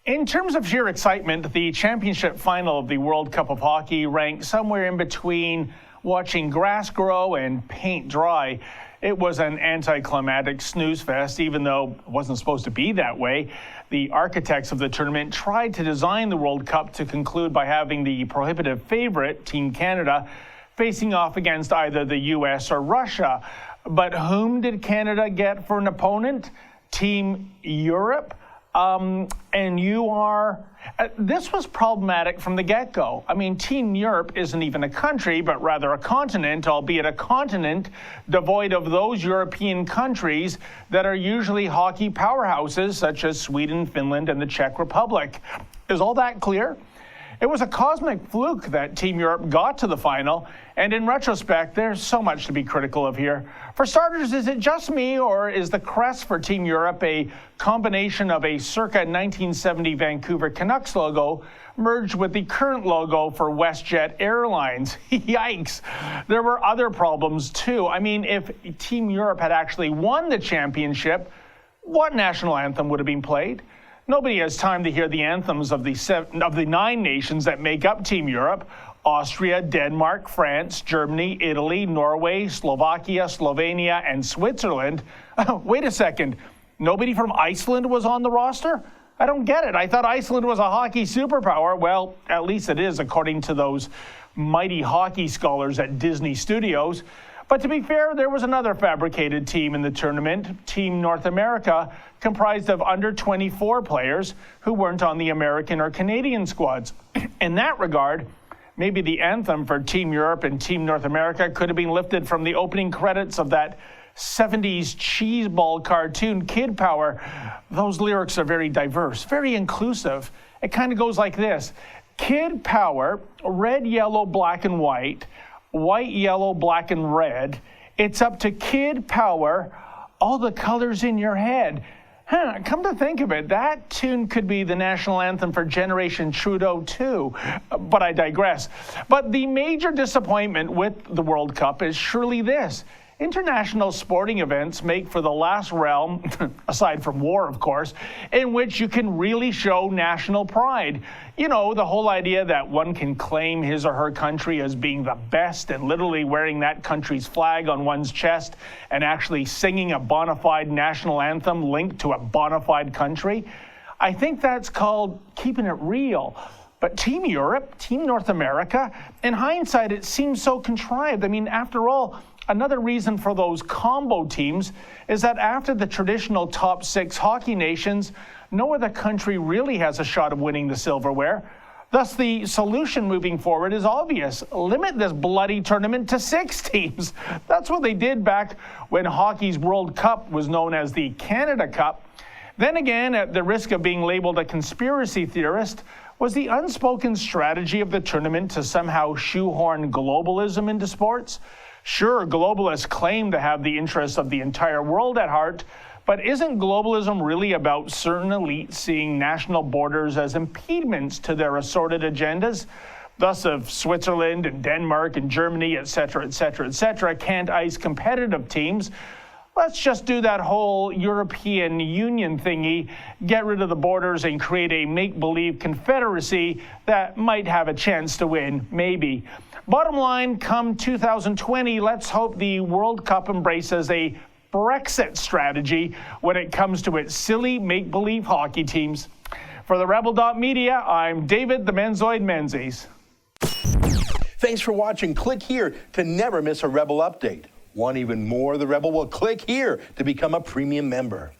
In terms of sheer excitement, the championship final of the World Cup of Hockey ranked somewhere in between watching grass grow and paint dry. It was an anticlimactic snooze fest, even though it wasn't supposed to be that way. The architects of the tournament tried to design the World Cup to conclude by having the prohibitive favorite, Team Canada, facing off against either the US or Russia. But whom did Canada get for an opponent? Team Europe? This was problematic from the get-go. I mean, Team Europe isn't even a country, but rather a continent, albeit a continent devoid of those European countries that are usually hockey powerhouses, such as Sweden, Finland, and the Czech Republic. Is all that clear? It was a cosmic fluke that Team Europe got to the final, and in retrospect, there's so much to be critical of here. For starters, is it just me, or is the crest for Team Europe a combination of a circa 1970 Vancouver Canucks logo merged with the current logo for WestJet Airlines? Yikes. There were other problems, too. I mean, if Team Europe had actually won the championship, what national anthem would have been played? Nobody has time to hear the anthems of the 9 nations that make up Team Europe: Austria, Denmark, France, Germany, Italy, Norway, Slovakia, Slovenia, and Switzerland. Wait a second, nobody from Iceland was on the roster? I don't get it. I thought Iceland was a hockey superpower. Well, at least it is, according to those mighty hockey scholars at Disney Studios. But to be fair, there was another fabricated team in the tournament, Team North America, comprised of under 24 players who weren't on the American or Canadian squads. In that regard, maybe the anthem for Team Europe and Team North America could have been lifted from the opening credits of that 70s cheeseball cartoon, Kid Power. Those lyrics are very diverse, very inclusive. It kind of goes like this: Kid Power, red, yellow, black, and white, white, yellow, black, and red. It's up to Kid Power, all the colors in your head. Come to think of it, that tune could be the national anthem for Generation Trudeau too. But I digress. But the major disappointment with the World Cup is surely this: international sporting events make for the last realm, aside from war, of course, in which you can really show national pride. You know, the whole idea that one can claim his or her country as being the best and literally wearing that country's flag on one's chest and actually singing a bona fide national anthem linked to a bona fide country. I think that's called keeping it real. But Team Europe, Team North America, in hindsight, it seems so contrived. I mean, after all, another reason for those combo teams is that after the traditional top 6 hockey nations, no other country really has a shot of winning the silverware. Thus, the solution moving forward is obvious: limit this bloody tournament to 6 teams. That's what they did back when hockey's World Cup was known as the Canada Cup. Then again, at the risk of being labeled a conspiracy theorist, was the unspoken strategy of the tournament to somehow shoehorn globalism into sports? Sure, globalists claim to have the interests of the entire world at heart, but isn't globalism really about certain elites seeing national borders as impediments to their assorted agendas? Thus, if Switzerland and Denmark and Germany, etc., can't ice competitive teams, let's just do that whole European Union thingy, get rid of the borders and create a make-believe confederacy that might have a chance to win, maybe. Bottom line, come 2020, let's hope the World Cup embraces a Brexit strategy when it comes to its silly make-believe hockey teams. For the Rebel.media, I'm David the Menzoid Menzies. Thanks for watching. Click here to never miss a Rebel update. Want even more of the Rebel? Well, click here to become a premium member.